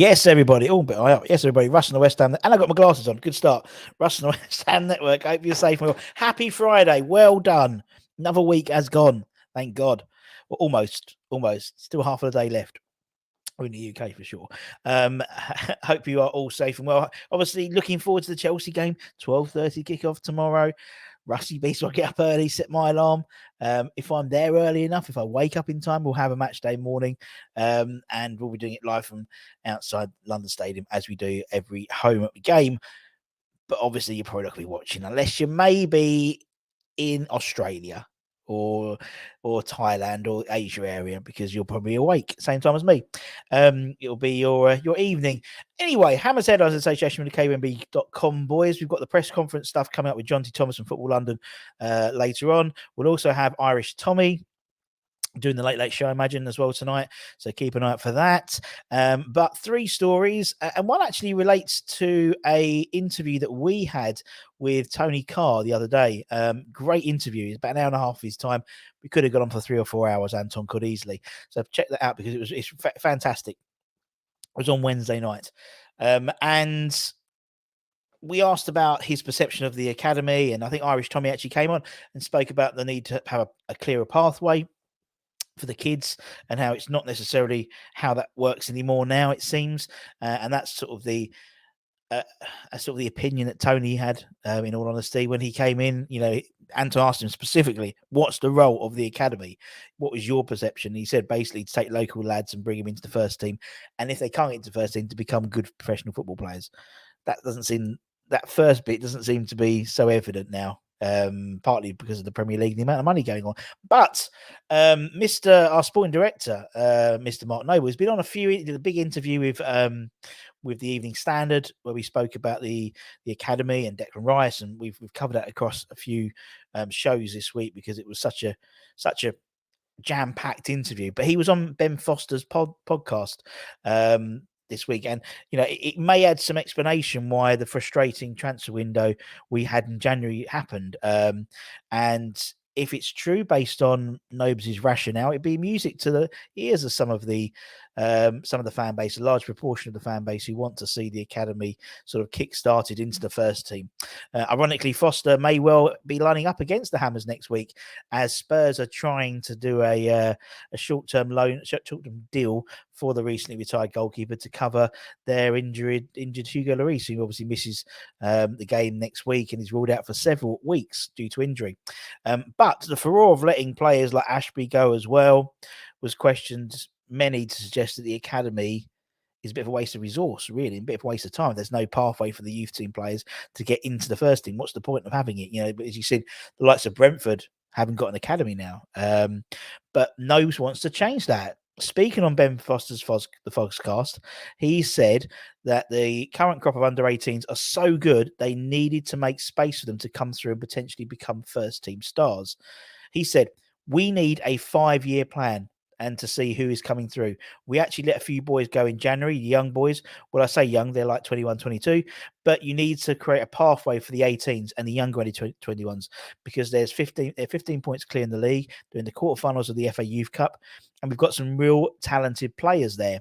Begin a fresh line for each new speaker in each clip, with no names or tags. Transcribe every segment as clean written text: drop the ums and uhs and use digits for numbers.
Yes, everybody. Oh, but yes, everybody. Russ and the West Ham, and I got my glasses on. Good start. Russ and the West Ham Network. I hope you're safe. Happy Friday. Well done. Another week has gone. Thank God. Well, almost. Still half of the day left. We're in the UK for sure. Hope you are all safe and well. Obviously, looking forward to the Chelsea game. 12:30 kickoff tomorrow. Rusty Beast, I'll get up early, set my alarm. If I'm there early enough, if I wake up in time, we'll have a match day morning. And we'll be doing it live from outside London Stadium as we do every home game. But obviously, you're probably not going to be watching unless you're maybe in Australia or Thailand or Asia area, because you're probably awake same time as me. It'll be your evening. Anyway, Hammers Headlines Association with the KBNB.com, boys. We've got the press conference stuff coming up with John T. Thomas from Football London later on. We'll also have Irish Tommy doing the late show, I imagine, as well tonight. So keep an eye out for that. But three stories, and one actually relates to a interview that we had with Tony Carr the other day. Great interview. It's about an hour and a half of his time. We could have got on for 3 or 4 hours. Anton could easily. So check that out because it's fantastic. It was on Wednesday night. And we asked about his perception of the academy, and I think Irish Tommy actually came on and spoke about the need to have a clearer pathway for the kids and how it's not necessarily how that works anymore now, it seems. And that's sort of the opinion that Tony had, in all honesty, when he came in. Anton asked him specifically, what's the role of the academy? What was your perception? He said basically to take local lads and bring them into the first team. And if they can't get into the first team, to become good professional football players. That first bit doesn't seem to be so evident now. Partly because of the Premier League and the amount of money going on. But our sporting director, Mr. Mark Noble, has been on did a big interview with the Evening Standard, where we spoke about the academy and Declan Rice, and we've covered that across a few shows this week because it was such a jam-packed interview. But he was on Ben Foster's podcast this week, and it may add some explanation why the frustrating transfer window we had in January happened. And if it's true, based on Nobes' rationale, it'd be music to the ears of some of the fan base, a large proportion of the fan base who want to see the academy sort of kick-started into the first team. Ironically, Foster may well be lining up against the Hammers next week, as Spurs are trying to do a short-term deal for the recently retired goalkeeper to cover their injured Hugo Lloris, who obviously misses the game next week and is ruled out for several weeks due to injury. But the furore of letting players like Ashby go as well was questioned many to suggest that the academy is a bit of a waste of resource, really, a bit of a waste of time. There's no pathway for the youth team players to get into the first team. What's the point of having it? But as you said, the likes of Brentford haven't got an academy now. But Nobes wants to change that. Speaking on Ben Foster's the Fogscast, he said that the current crop of under-18s are so good, they needed to make space for them to come through and potentially become first-team stars. He said, we need a 5-year plan and to see who is coming through. We actually let a few boys go in January, the young boys. Well, I say young, they're like 21, 22, but you need to create a pathway for the 18s and the younger 21s, because they're 15 points clear in the league. They're in the quarterfinals of the FA Youth Cup, and we've got some real talented players there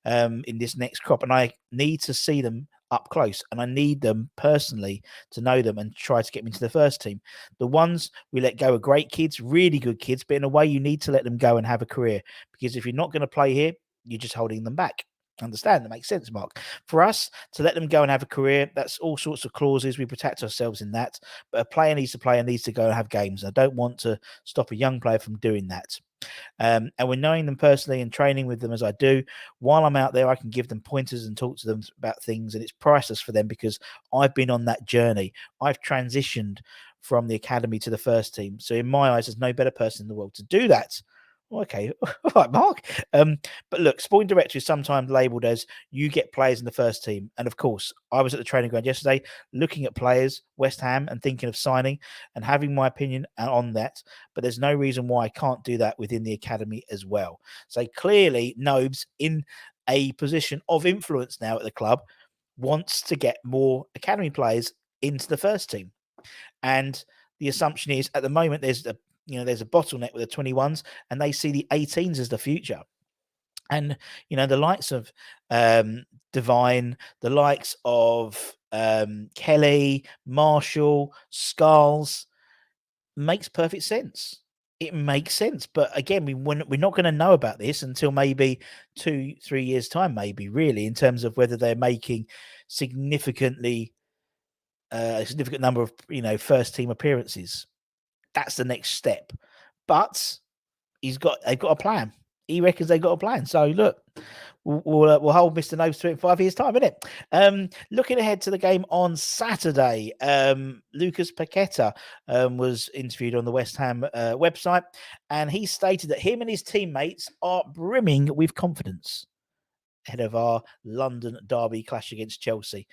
in this next crop, and I need to see them up close, and I need them personally to know them and try to get them into the first team. The ones we let go are great kids, really good kids, but in a way you need to let them go and have a career, because if you're not going to play here, you're just holding them back. Understand? That makes sense, Mark. For us to let them go and have a career, that's all sorts of clauses. We protect ourselves in that, but a player needs to play and needs to go and have games. I don't want to stop a young player from doing that. And when knowing them personally and training with them as I do, while I'm out there, I can give them pointers and talk to them about things, and it's priceless for them because I've been on that journey. I've transitioned from the academy to the first team. So in my eyes, there's no better person in the world to do that. Okay, all right, Mark. But look, sporting director is sometimes labelled as you get players in the first team. And of course, I was at the training ground yesterday looking at players, West Ham, and thinking of signing and having my opinion on that. But there's no reason why I can't do that within the academy as well. So clearly, Nobes, in a position of influence now at the club, wants to get more academy players into the first team. And the assumption is, at the moment, there's a bottleneck with the 21s, and they see the 18s as the future. And the likes of Divine, the likes of Kelly, Marshall, Skulls makes perfect sense. It makes sense, but again, we're not going to know about this until maybe 2-3 years time, maybe, really, in terms of whether they're making significantly a significant number of first team appearances. That's the next step. But they've got a plan. He reckons they've got a plan. So look, we'll hold Mr. Nose to it in 5 years' time, innit? Looking ahead to the game on Saturday, Lucas Paqueta was interviewed on the West Ham website, and he stated that him and his teammates are brimming with confidence ahead of our London derby clash against Chelsea.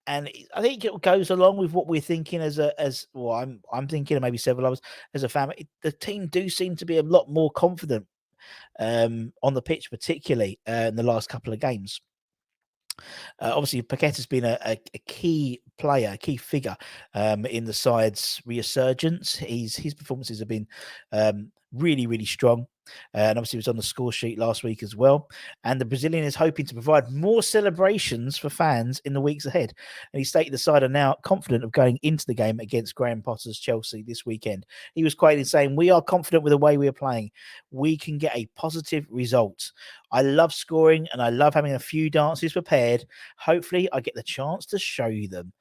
And I think it goes along with what we're thinking I'm thinking, and maybe several others as a family. The team do seem to be a lot more confident on the pitch, particularly in the last couple of games. Obviously, Paqueta's been a key player, a key figure in the side's resurgence. His performances have been really, really strong. And obviously, he was on the score sheet last week as well. And the Brazilian is hoping to provide more celebrations for fans in the weeks ahead. And he stated the side are now confident of going into the game against Graham Potter's Chelsea this weekend. He was quoted saying, "We are confident with the way we are playing. We can get a positive result. I love scoring and I love having a few dances prepared. Hopefully, I get the chance to show you them."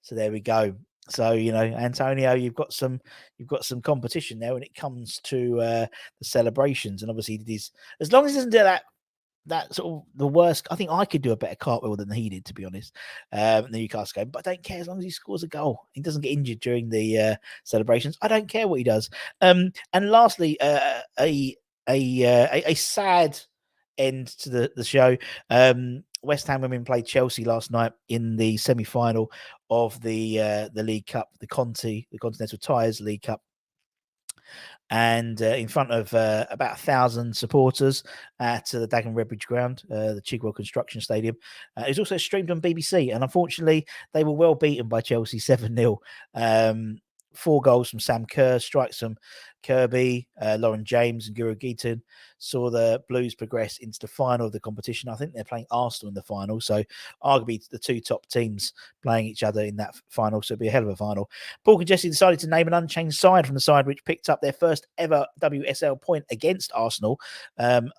So there we go. So Antonio, you've got some competition there when it comes to the celebrations, and obviously these, as long as he doesn't do that sort of the worst. I think I could do a better cartwheel than he did, to be honest, the Newcastle game. But I don't care as long as he scores a goal. He doesn't get injured during the celebrations. I don't care what he does. And lastly, a sad end to the show. West Ham women played Chelsea last night in the semi-final of the League Cup, the Continental Tires League Cup, and in front of about 1,000 supporters at the Dagenham Redbridge ground, the Chigwell Construction Stadium. It was also streamed on BBC, and unfortunately, they were well beaten by Chelsea 7-0. 4 goals from Sam Kerr, strikes from Kirby, Lauren James, and Guru Geaton saw the Blues progress into the final of the competition. I think they're playing Arsenal in the final, so arguably the 2 top teams playing each other in that final, so it'll be a hell of a final. Paul and Jesse decided to name an unchanged side from the side which picked up their first ever WSL point against Arsenal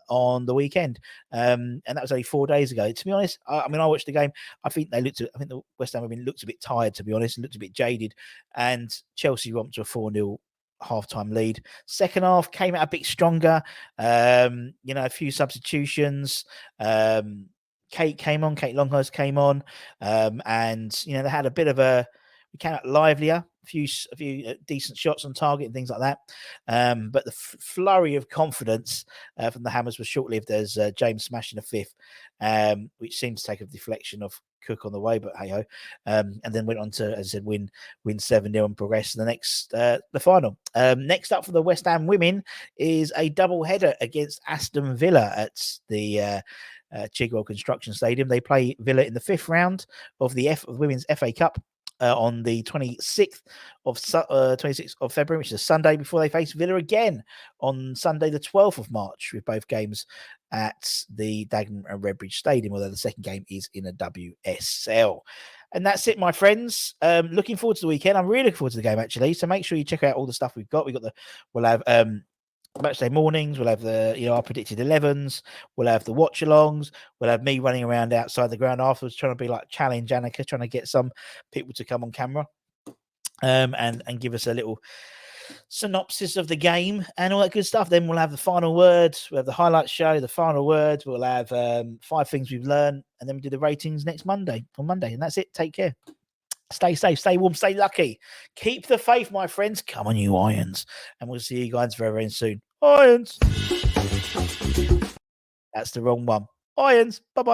on the weekend, and that was only 4 days ago. To be honest, I watched the game. I think the West Ham women looked a bit tired, to be honest, and looked a bit jaded, and Chelsea romped to a 4-0 half-time lead. Second half came out a bit stronger. A few substitutions. Kate Longhurst came on, and they had a bit of we came out livelier, a few decent shots on target and things like that. But the flurry of confidence from the Hammers was short-lived as James smashing a 5th, which seemed to take a deflection of Cook on the way, but hey ho, and then went on to, as I said, win 7-0 and progress to the final. Next up for the West Ham women is a double header against Aston Villa at the Chigwell Construction Stadium. They play Villa in the 5th round of the Women's FA Cup on the 26th of February, which is a Sunday, before they face Villa again on Sunday, the 12th of March, with both games at the Dagenham and Redbridge Stadium, although the second game is in a WSL. And that's it, my friends. Looking forward to the weekend. I'm really looking forward to the game, actually. So make sure you check out all the stuff we've got. We'll have matchday mornings. We'll have our predicted 11s. We'll have the watch alongs. We'll have me running around outside the ground afterwards, trying to be like challenge Annika, trying to get some people to come on camera and give us a little synopsis of the game and all that good stuff. Then we'll have the final words. We'll have the highlights show, the final words. We'll have 5 things we've learned, and then we do the ratings on Monday. And that's it. Take care. Stay safe, stay warm, stay lucky. Keep the faith, my friends. Come on, you Irons. And we'll see you guys very, very soon. Irons. That's the wrong one. Irons. Bye-bye.